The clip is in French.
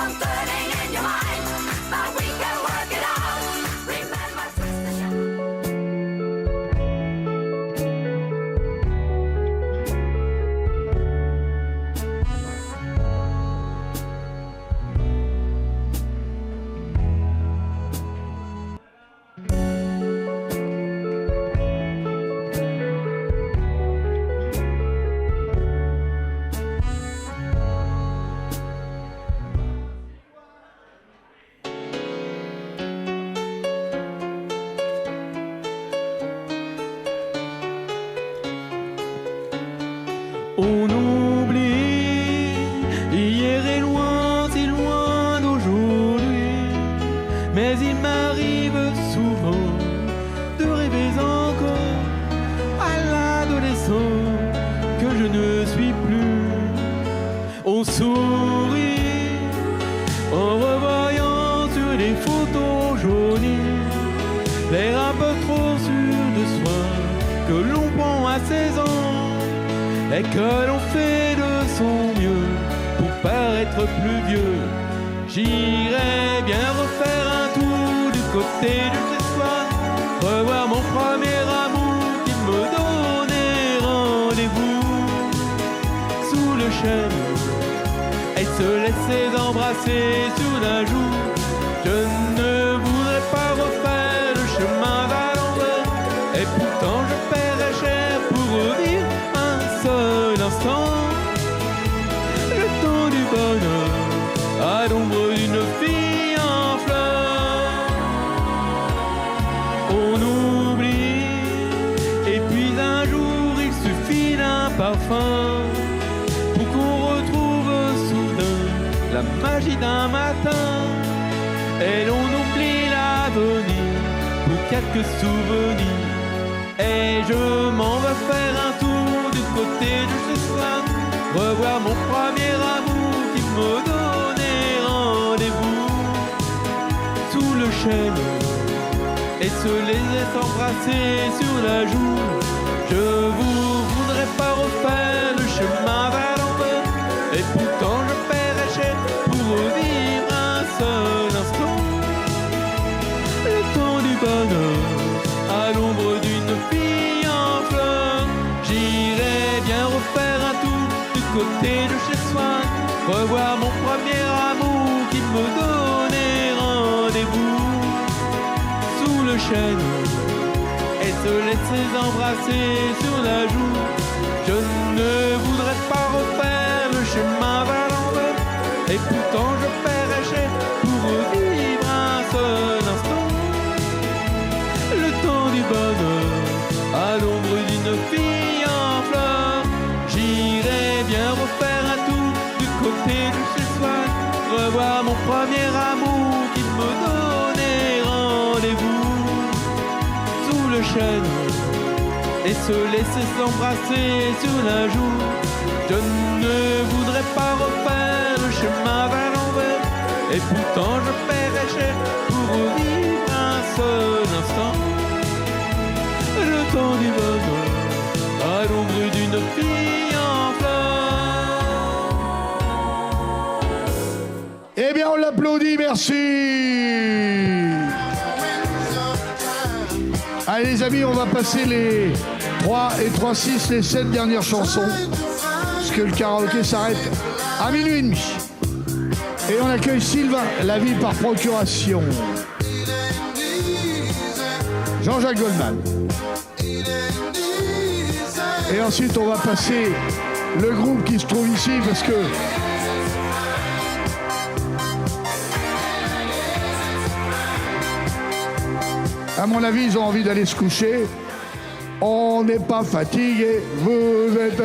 something in your mind, but we can work it out. Remember, twist the shadow. On oublie, hier est loin, si loin d'aujourd'hui. Mais il m'arrive souvent de rêver encore à l'adolescent que je ne suis plus. On sourit en revoyant sur les photos jaunies l'air un peu trop sûr de soi que l'on prend à 16 ans et que l'on fait de son mieux pour paraître plus vieux. J'irais bien refaire un tour du côté de chez soi, revoir mon premier amour qui me donnait rendez-vous sous le chêne et se laisser embrasser sur la joue. Je ne voudrais pas refaire le chemin vers l'envers, et pourtant je paierais cher pour revivre un seul instant le temps du bonheur à l'ombre d'une fille en fleurs. On oublie, et puis un jour il suffit d'un parfum pour qu'on retrouve soudain la magie d'un matin, et l'on oublie l'avenir pour quelques souvenirs. Et je m'en vais faire un tour du côté de chez soi, revoir mon premier amour qui me donnait rendez-vous sous le chêne et se laisser s'embrasser sur la joue. Je vous voudrais pas refaire le chemin vers l'envers, et pourtant je paierais cher pour revivre un seul instant le temps du bonheur à l'ombre d'une fille en fleurs. J'irais bien refaire un tour du côté de chez soi, revoir mon premier amour qui me donnait rendez-vous sous le chêne et se laisser embrasser sur la joue. Je ne voudrais pas refaire le chemin vers l'envers, et pourtant je paierais cher pour revivre un seul instant le temps du bonheur à l'ombre d'une fille en fleurs. J'irais bien refaire un tour du côté de chez soi, revoir mon premier amour qui me donnait rendez-vous sous le chêne et se laisser s'embrasser sur la joue. Je ne voudrais pas refaire le chemin vers l'envers, et pourtant je paierais cher pour revivre un seul instant le temps du bonheur à l'ombre d'une fille en fleurs. Eh bien, on l'applaudit, merci. Allez les amis, on va passer les 3 et 3-6, les 7 dernières chansons, parce que le karaoké s'arrête à minuit et demi. Et on accueille Sylvain, La vie par procuration. Jean-Jacques Goldman. Et ensuite, on va passer le groupe qui se trouve ici, parce que à mon avis, ils ont envie d'aller se coucher. On n'est pas fatigué, vous êtes